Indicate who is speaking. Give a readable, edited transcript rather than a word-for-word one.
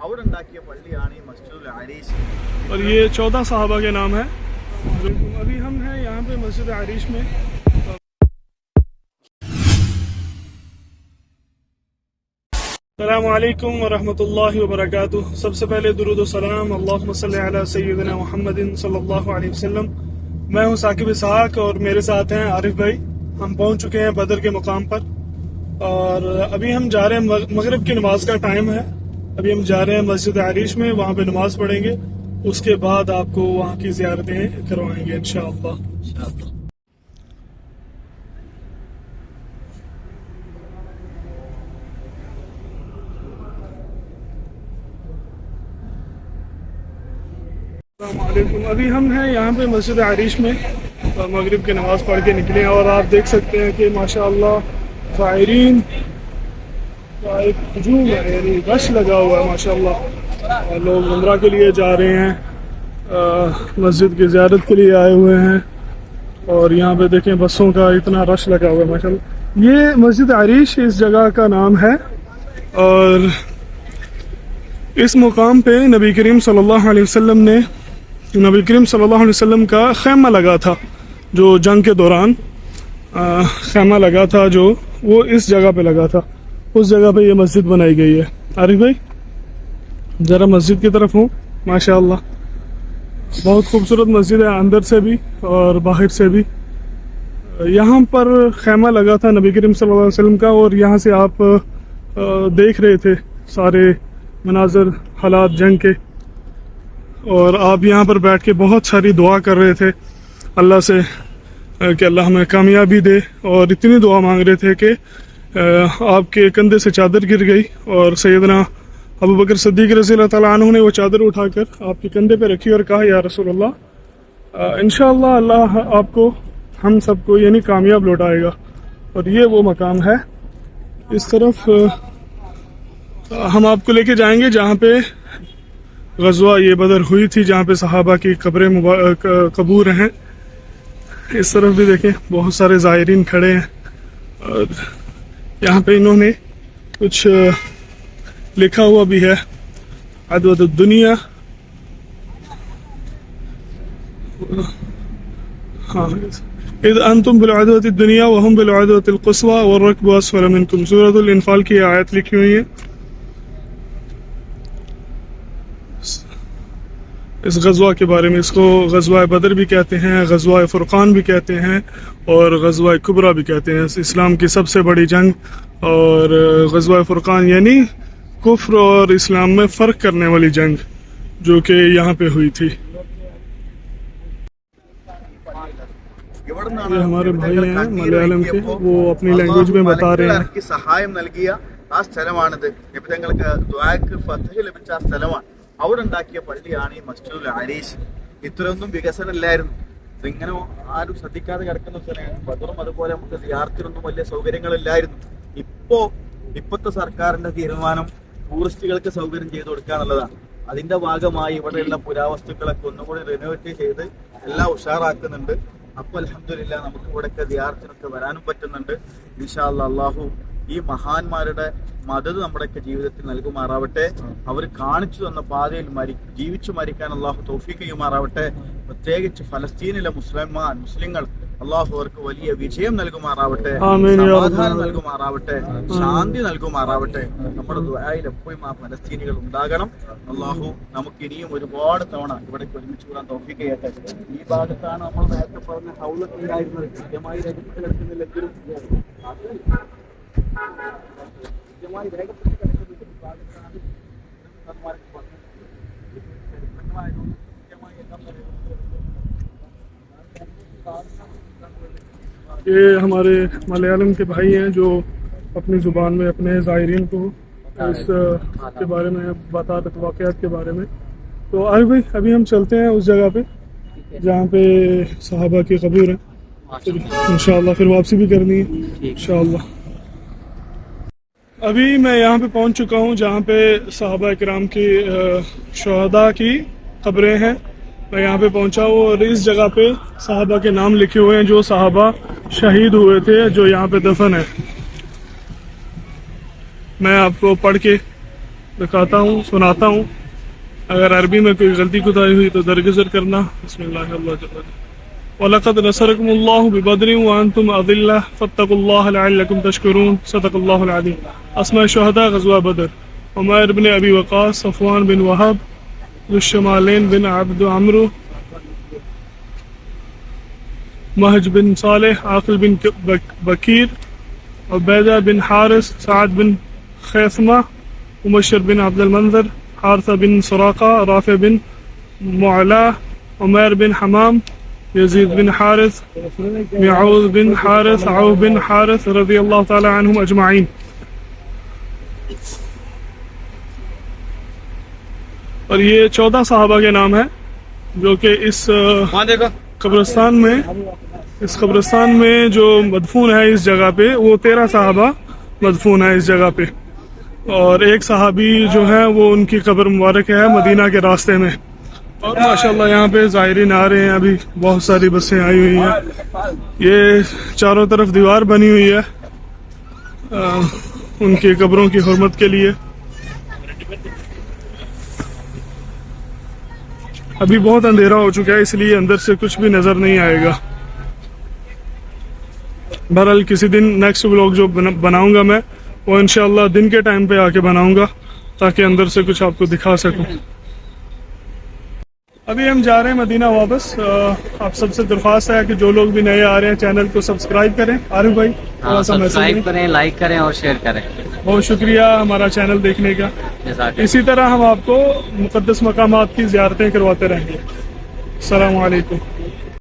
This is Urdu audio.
Speaker 1: اور یہ 14 صحابہ کے نام ہے. ابھی ہم ہیں یہاں پہ مسجد عریش میں. السلام علیکم ورحمۃ اللہ وبرکاتہ. سب سے پہلے درود و سلام اللہم صلی علی سیدنا محمد صلی اللہ علیہ وسلم. میں ہوں ثاقب اسحاق اور میرے ساتھ ہیں عارف بھائی. ہم پہنچ چکے ہیں بدر کے مقام پر اور ابھی ہم جا رہے ہیں. مغرب کی نماز کا ٹائم ہے. ابھی ہم جا رہے ہیں مسجد عریش میں, وہاں پہ نماز پڑھیں گے. اس کے بعد آپ کو وہاں کی زیارتیں کروائیں گے انشاءاللہ. السلام علیکم. ابھی ہم ہیں یہاں پہ مسجد عریش میں, مغرب کی نماز پڑھ کے نکلے ہیں اور آپ دیکھ سکتے ہیں کہ ماشاءاللہ زائرین کا ایک ہجوم ہے, یعنی رش لگا ہوا ہے ماشاءاللہ. لوگ عمرہ کے لیے جا رہے ہیں, مسجد کی زیارت کے لیے آئے ہوئے ہیں اور یہاں پہ دیکھیں بسوں کا اتنا رش لگا ہوا ہے ماشاءاللہ. یہ مسجد عریش اس جگہ کا نام ہے اور اس مقام پہ نبی کریم صلی اللہ علیہ وسلم کا خیمہ لگا تھا, جو جنگ کے دوران خیمہ لگا تھا, جو وہ اس جگہ پہ لگا تھا. اس جگہ پہ یہ مسجد بنائی گئی ہے. عارف بھائی ذرا مسجد کی طرف ہوں. ماشاءاللہ بہت خوبصورت مسجد ہے, اندر سے بھی اور باہر سے بھی. یہاں پر خیمہ لگا تھا نبی کریم صلی اللہ علیہ وسلم کا اور یہاں سے آپ دیکھ رہے تھے سارے مناظر, حالات جنگ کے, اور آپ یہاں پر بیٹھ کے بہت ساری دعا کر رہے تھے اللہ سے کہ اللہ ہمیں کامیابی دے, اور اتنی دعا مانگ رہے تھے کہ آپ کے کندھے سے چادر گر گئی اور سیدنا ابو بکر صدیق رضی اللہ تعالیٰ عنہ نے وہ چادر اٹھا کر آپ کے کندھے پہ رکھی اور کہا یا رسول اللہ انشاءاللہ اللہ آپ کو, ہم سب کو یعنی کامیاب لوٹائے گا. اور یہ وہ مقام ہے. اس طرف ہم آپ کو لے کے جائیں گے جہاں پہ غزوہ یہ بدر ہوئی تھی, جہاں پہ صحابہ کی قبریں قبور ہیں. اس طرف بھی دیکھیں بہت سارے زائرین کھڑے ہیں اور یہاں پہ انہوں نے کچھ لکھا ہوا بھی ہے, عدوۃ الدنیا. ہاں, اذ انتم بالعدوۃ الدنیا وهم بالعدوۃ القصوى والركب اسفل منكم. سورۃ الانفال کی آیت لکھی ہوئی ہے. اس غزوہ کے بارے میں, اس کو غزوہ بدر بھی کہتے ہیں, غزوہ فرقان بھی کہتے ہیں اور غزوہ کبریٰ بھی کہتے ہیں. اسلام کی سب سے بڑی جنگ. اور غزوہ فرقان یعنی کفر اور اسلام میں فرق کرنے والی جنگ, جو کہ یہاں پہ ہوئی تھی. یہ ഹമാരെ ഭായി ہیں മലയാളം کے, وہ اپنی لینگویج میں بتا رہے ہیں.
Speaker 2: സഹായം നൽകിയ ആ സ്ഥലമാണിത്. നിബിധങ്ങൾക്ക് ദുആക്ക് ഫത്ഹ് ലഭിച്ച ആ സ്ഥലമാണ്. അവിടെ ഉണ്ടാക്കിയ പള്ളിയാണ് ഈ മസ്ജിദുൽ അരീഷ്. ഇത്രയൊന്നും വികസനം ഇല്ലായിരുന്നു. ഇങ്ങനെ ആരും ശ്രദ്ധിക്കാതെ കിടക്കുന്ന സ്ഥലമാണ്. ബദറും അതുപോലെ നമുക്ക് സിയാറത്തിനൊന്നും വലിയ സൗകര്യങ്ങളില്ലായിരുന്നു. ഇപ്പോഴത്തെ സർക്കാരിന്റെ തീരുമാനം ടൂറിസ്റ്റുകൾക്ക് സൗകര്യം ചെയ്തു കൊടുക്കാനുള്ളതാണ്. അതിന്റെ ഭാഗമായി ഇവിടെയുള്ള പുരാവസ്തുക്കളൊക്കെ ഒന്നുകൂടി റിനോവേറ്റ് ചെയ്ത് എല്ലാം ഉഷാറാക്കുന്നുണ്ട്. അപ്പോൾ അൽഹംദുലില്ലാഹ് നമുക്ക് ഇവിടെയൊക്കെ സിയാറത്തിനൊക്കെ വരാനും പറ്റുന്നുണ്ട്. ഇൻഷാ അല്ലാഹ് അല്ലാഹു ഈ മഹാന്മാരുടെ മദദ് നമ്മുടെയൊക്കെ ജീവിതത്തിൽ നൽകുമാറാവട്ടെ. അവർ കാണിച്ചു തന്ന പാതയിൽ ജീവിച്ചു മരിക്കാൻ അള്ളാഹു തൗഫീഖ് ചെയ്യുമാറാവട്ടെ. പ്രത്യേകിച്ച് ഫലസ്തീനിലെ മുസ്ലിങ്ങൾ അള്ളാഹു അവർക്ക് വലിയ വിജയം നൽകുമാറാവട്ടെ, സമാധാനം നൽകുമാറാവട്ടെ, ശാന്തി നൽകുമാറാവട്ടെ. നമ്മുടെ ദുആയിൽ എപ്പോഴും ആ ഫലസ്തീനികൾ ഉണ്ടാകണം. അള്ളാഹു നമുക്ക് ഇനിയും ഒരുപാട് തവണ ഇവിടേക്ക് ഒരുമിച്ച് കൂടാൻ തൗഫീഖ് ചെയ്യട്ടെ. ഈ ഭാഗത്താണ് നമ്മൾ നേരത്തെ പറഞ്ഞ ഹൗലൊക്കെ ഉണ്ടായിരുന്നത്. കൃത്യമായി രേഖപ്പെട്ട് കിടക്കുന്നില്ലെങ്കിലും
Speaker 1: یہ ہمارے ملیالم کے بھائی ہیں جو اپنی زبان میں اپنے زائرین کو اس کے بارے میں بتا رہے, واقعات کے بارے میں. تو آئے بھائی ابھی ہم چلتے ہیں اس جگہ پہ جہاں پہ صحابہ کی قبور ہیں. انشاءاللہ پھر واپسی بھی کرنی ہے انشاءاللہ. ابھی میں یہاں پہ پہنچ چکا ہوں جہاں پہ صحابہ کرام کی شہداء کی قبریں ہیں. میں یہاں پہ پہنچا ہوں اور اس جگہ پہ صحابہ کے نام لکھے ہوئے ہیں جو صحابہ شہید ہوئے تھے, جو یہاں پہ دفن ہے. میں آپ کو پڑھ کے دکھاتا ہوں سناتا ہوں. اگر عربی میں کوئی غلطی کوتاہی ہوئی تو درگزر کرنا. بسم اللہ اللہ جل جلالہ. وَلَقَدْ نَصَرَكُمُ اللَّهُ بِبَدْرٍ وَأَنْتُمْ أَذِلَّةٌ فَاتَّقُوا اللَّهَ لَعَلَّكُمْ تَشْكُرُونَ. صدق اللہ العظیم. اسماء شہداء غزوہ بدر: عمیر بن ابی وقاص، صفوان بن وہب، ذو الشمالین بن عبد عمرو، مہج بن صالح، عاقل بن بکیر، عبیدہ بن حارث، سعد بن خیثمہ، مبشر بن عبد المنذر، حارثہ بن سراقہ، رافع بن معلا، عمیر بن حمام، یزید بن حارث، معوذ بن حارث، عوف بن حارث رضی اللہ تعالی عنہم اجمعین. اور یہ 14 صحابہ کے نام ہیں جو کہ اس قبرستان میں جو مدفون ہے اس جگہ پہ، وہ 13 صحابہ مدفون ہے اس جگہ پہ. اور ایک صحابی جو ہے وہ ان کی قبر مبارک ہے مدینہ کے راستے میں. اور ماشاءاللہ یہاں پہ زائرین آ رہے ہیں. ابھی بہت ساری بسیں آئی ہوئی ہیں. یہ چاروں طرف دیوار بنی ہوئی ہے ان کی قبروں کی حرمت کے لیے. ابھی بہت اندھیرا ہو چکا ہے اس لیے اندر سے کچھ بھی نظر نہیں آئے گا. بہرحال کسی دن نیکسٹ ولاگ جو بناؤں گا میں وہ انشاءاللہ دن کے ٹائم پہ آ کے بناؤں گا تاکہ اندر سے کچھ آپ کو دکھا سکوں. ابھی ہم جا رہے ہیں مدینہ واپس. آپ سب سے درخواست ہے کہ جو لوگ بھی نئے آ رہے ہیں چینل کو سبسکرائب کریں. عارف بھائی تھوڑا سا میسج
Speaker 3: سبسکرائب کریں، لائک کریں اور شیئر کریں.
Speaker 1: بہت شکریہ ہمارا چینل دیکھنے کا.
Speaker 3: جزاک اللہ.
Speaker 1: اسی طرح ہم آپ کو مقدس مقامات کی زیارتیں کرواتے رہیں گے. السلام علیکم.